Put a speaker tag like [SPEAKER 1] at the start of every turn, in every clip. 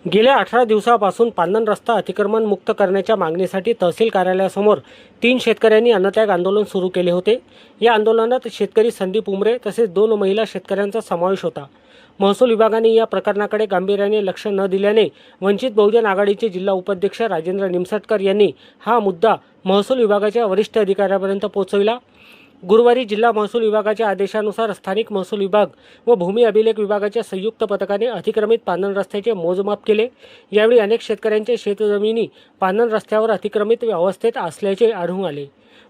[SPEAKER 1] गेल्या 18 दिवसापासून पांदन रस्ता अतिक्रमण मुक्त करण्याच्या मागणीसाठी तहसील कार्यालयासमोर 3 शेतकऱ्यांनी अन्नत्याग आंदोलन सुरू केले होते। या आंदोलनात शेतकरी संदीप उमरे तसेच 2 महिला शेतकऱ्यांचा समावेश होता। महसूल विभागाने या प्रकरणाकडे गांभीर्याने लक्ष न दिल्याने वंचित बहुजन आघाडीचे जिल्हा उपाध्यक्ष राजेंद्र निमसटकर यांनी हा मुद्दा महसूल विभागाच्या वरिष्ठ अधिकाऱ्यांपर्यंत पोहोचविला। गुरुवारी जिल्हा महसूल विभागाच्या आदेशानुसार स्थानिक महसूल विभाग व भूमी अभिलेख विभागाच्या संयुक्त पथकाने अतिक्रमित पांदन रस्त्याचे मोजमाप केले। यावेळी अनेक शेतकऱ्यांचे शेतजमिनी पांदन रस्त्यावर अतिक्रमित अवस्थेत असल्याचे आढळून आले।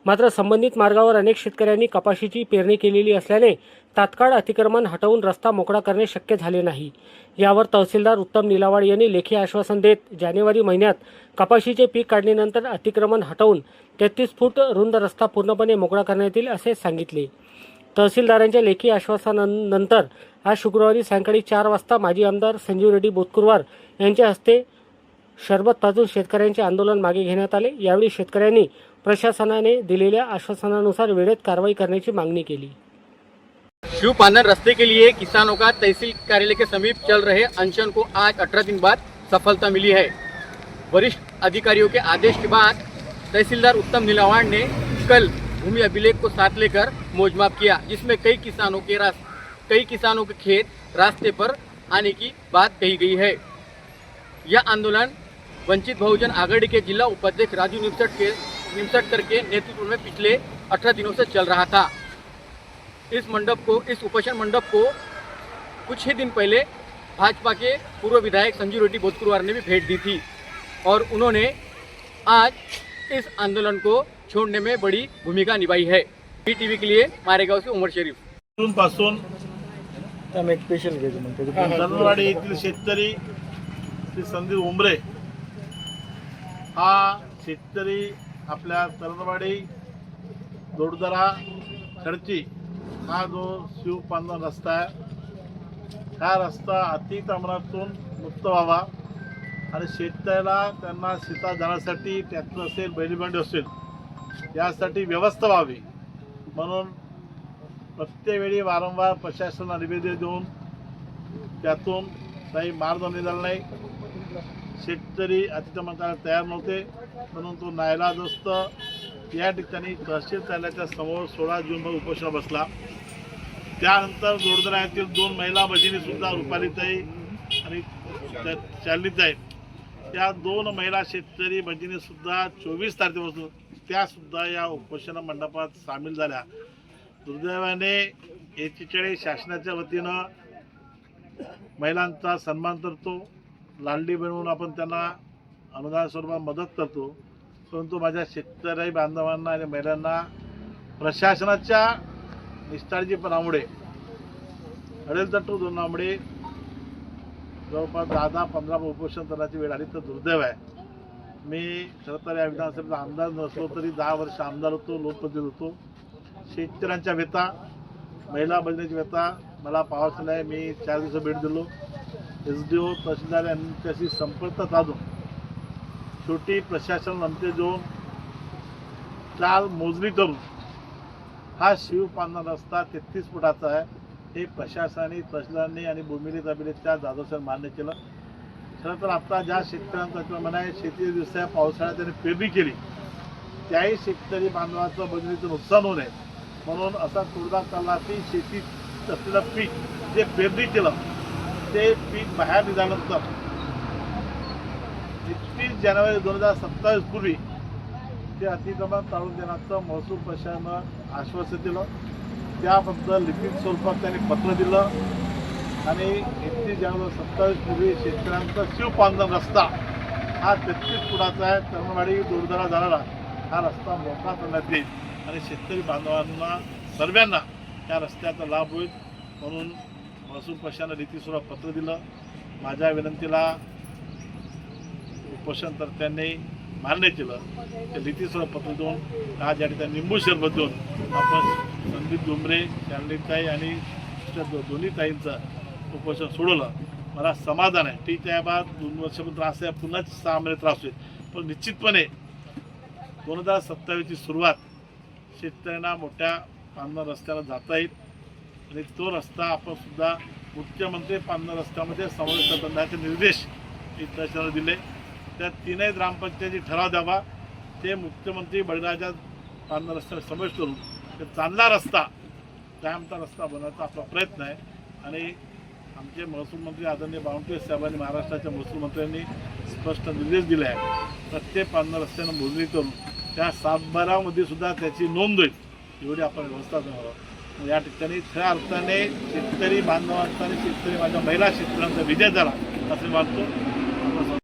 [SPEAKER 1] मात्र संबंधित मार्गावर अनेक शेतकऱ्यांनी कपाशीची पेरणी केलेली असल्याने तात्काळ अतिक्रमण हटवून रस्ता मोकळा करणे शक्य झाले नाही। यावर तहसीलदार उत्तम निलावाड यांनी लेखी आश्वासन देत जानेवारी महिन्यात कपाशीचे पीक काढणीनंतर अतिक्रमण हटवून 33 फूट रुंद रस्ता पूर्णपणे मोकळा करण्यात येईल असे सांगितले। तहसीलदारांच्या लेखी आश्वासनानंतर आज शुक्रवारी सायंकाळी 4 वाजता माजी आमदार संजीव रेड्डी बोतकुरवार यांच्या हस्ते शरबत पाजून शेतकऱ्यांचे आंदोलन मागे घेण्यात आले। यावेळी शेतकऱ्यांनी प्रशासनाने दिलेल्या आश्वासनानुसार वेळेत कारवाई करण्याची मागणी केली।
[SPEAKER 2] शिव पांदन रास्ते के लिए किसानों का तहसील कार्यालय के समीप चल रहे अनशन को आज 18 दिन बाद सफलता मिली है। वरिष्ठ अधिकारियों के आदेश के बाद तहसीलदार उत्तम नीलावाड़ ने कल भूमि अभिलेख को साथ लेकर मोजमाप किया, जिसमें कई किसानों के खेत रास्ते पर आने की बात कही गई है। यह आंदोलन वंचित बहुजन आघाड़ी के जिला उपाध्यक्ष राजू निमसटकर के नेतृत्व में पिछले 18 दिनों से चल रहा था। इस उपोषण मंडप को कुछ ही दिन पहले भाजपा के पूर्व विधायक संजीव रेड्डी बोतकुरवार ने भी भेंट दी थी और उन्होंने आज इस आंदोलन को छोड़ने में बड़ी भूमिका निभाई है। टीवी के लिए मारेगांव से उमर शरीफ।
[SPEAKER 3] जून पासून धनवाडी येथील शेतकरी श्री संदीप उमरे हा शेतकरी आपल्या तरणवाडी दोडदरा खडची हा जो शिव पांदन रस्ता आहे, हा रस्ता अतिक्रमणातून मुक्त व्हावा आणि शेतकऱ्याला त्यांना शेतात जाण्यासाठी ट्रॅक्टर असेल, बैलगाडी असेल यासाठी व्यवस्था व्हावी म्हणून प्रत्येक वेळी वारंवार प्रशासनाला निवेदन देऊन त्यातून काही मार्ग निघाला नाही। शेतकरी अतिक्रमण करायला तयार नव्हते म्हणून तो नाईलाजास्त या ठिकाणी तहसील कार्यालयाच्या समोर 16 जूनला उपोषण बसला। त्यानंतर दोडदरा येथील 2 महिला भगिनी सुद्धा रुपालीताई आणि चालनीताई या 2 महिला शेतकरी भगिनी सुद्धा 24 तारखेपासून त्या सुद्धा या उपोषण मंडपात सामील झाल्या। दुर्दैवाने 41 शासनाच्या वतीनं महिलांचा सन्मान करतो, लाडली बनवून आपण त्यांना अनुदान स्वरूपात मदत करतो, परंतु माझ्या शेतकरी बांधवांना आणि महिलांना प्रशासनाच्या निष्काळजीपणामुळे अडेलतट्टू धोरणामुळे जवळपास 10-15 उपोषण करण्याची वेळ आली तर दुर्दैव आहे। मी खरं तर या विधानसभेचा आमदार नसलो तरी 10 वर्ष आमदार होतो, लोकप्रतिनिधी होतो। शेतकऱ्यांच्या व्यथा, महिला भगिनीची व्यथा मला पाहायचं नाही। मी 4 दिवस भेट दिलो, SDO तहसीलदार यांच्याशी संपर्क साधून शेवटी प्रशासन अंते देऊन काल मोजणी करून हा शिव पांदन रस्ता 33 फुटाचा आहे हे प्रशासनाने, तहसीलदारांनी आणि भूमी अभिलेखच्या जाधवसाहेब मान्य केलं। खरं तर आता ज्या शेतकऱ्यांचा किंवा म्हणाय शेती दिवसा पावसाळ्यात त्यांनी पेरणी केली त्याही शेतकरी बांधवाचं भगिनीचं नुकसान होऊ नये म्हणून असा तोडगा काढला की शेतीत असलेलं पीक जे पेरणी केलं ते पीक बाहेर निघाल्यानंतर 31 जानेवारी 2027 पूर्वी ते अतिक्रमण टाळून देण्याचं महसूल प्रशासनानं आश्वासन दिलं। त्याबद्दल लिखित स्वरूपात त्यांनी पत्र दिलं आणि 31 जानेवारी 27 पूर्वी शेतकऱ्यांचा शिव पांदन रस्ता हा 33 फुटाचा आहे, तरणवाडी दोडदरा जाणारा हा रस्ता मोकळा करण्यात येईल आणि शेतकरी बांधवांना सर्वांना या रस्त्याचा लाभ होईल म्हणून महसूल प्रशासनानं लिखित स्वरूपात पत्र दिलं। माझ्या विनंतीला उपोषणकर्त्यांनी मान्य केलं। ते लिखित स्वरूपात पत्र देऊन आज या ठिकाणी निंबू शरबत देऊन आपण संदीप उमरे, चांदीताई आणि दोन्ही ताईंचं उपोषण सोडवलं। मला समाधान आहे। ठीक आहे, बा 2 वर्षापूर्वी त्रास आहे, पुन्हा 6 महिने त्रास होईल, पण निश्चितपणे 2027ची सुरुवात शेतकऱ्यांना मोठ्या पांदन रस्त्याला जाता येईल आणि तो रस्ता आपण सुद्धा मुख्यमंत्री पांदन रस्त्यामध्ये समावेश करण्याचे निर्देश तहसीलदार दिले. त्या तीनही ग्रामपंचायती ठराव द्यावा. ते मुख्यमंत्री बळीराजा पांढरा रस्त्याने समावेश करून ते चांगला रस्ता कायमचा रस्ता बनवण्याचा आपला प्रयत्न आहे. आणि आमचे महसूल मंत्री आदरणीय बावनकुळे साहेबांनी महाराष्ट्राच्या महसूल मंत्र्यांनी स्पष्ट निर्देश दिले आहे. प्रत्येक पांढरा रस्त्यानं मोजणी करून त्या सातबारामध्ये सुद्धा त्याची नोंद होईल एवढी आपण व्यवस्था करावं. या ठिकाणी खऱ्या अर्थाने शेतकरी बांधवांचा आणि शेतकरी माझ्या महिला शेतकऱ्यांचा विजय झाला असे मानतो.